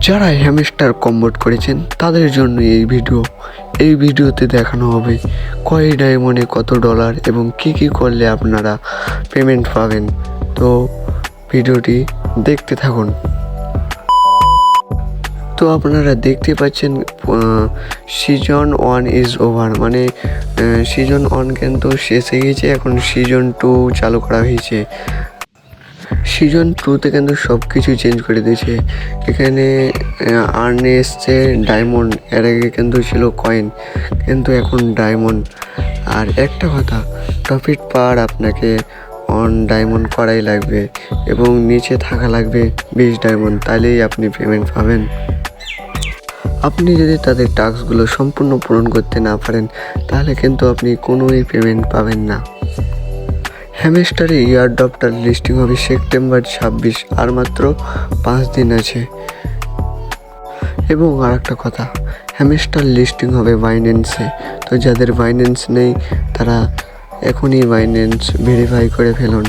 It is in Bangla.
যারা হ্যামস্টার কনভার্ট করেছেন তাদের জন্য এই ভিডিওতে দেখানো হবে কয় ডায়মন্ডে কত ডলার এবং কি করলে আপনারা পেমেন্ট পাবেন। তো ভিডিওটি দেখতে থাকুন। তো আপনারা দেখতে পাচ্ছেন সিজন 1 ইজ ওভার, মানে সিজন 1 কিন্তু শেষ হয়ে গেছে, এখন সিজন 2 চালু করা হয়েছে। সিজন 2তে কিন্তু সব কিছু চেঞ্জ করে দিয়েছে। এখানে আর্নে এসছে ডায়মন্ড, এর আগে কিন্তু ছিল কয়েন, কিন্তু এখন ডায়মন্ড। আর একটা কথা, প্রফিট পাওয়ার আপনাকে ডায়মন্ড করাই লাগবে এবং নিচে থাকা লাগবে 20 ডায়মন্ড, তাহলেই আপনি পেমেন্ট পাবেন। আপনি যদি তাদের টাস্কগুলো সম্পূর্ণ পূরণ করতে না পারেন তাহলে কিন্তু আপনি কোনোই পেমেন্ট পাবেন না। হ্যামস্টারে ইয়ারড্রপটার লিস্টিং হবে সেপ্টেম্বর 26, আর মাত্র 5 দিন আছে। এবং আর একটা কথা, হ্যামস্টার লিস্টিং হবে বাইন্যান্সে। তো যাদের বাইন্যান্স নেই তারা এখনই বাইন্যান্স ভেরিফাই করে ফেলুন।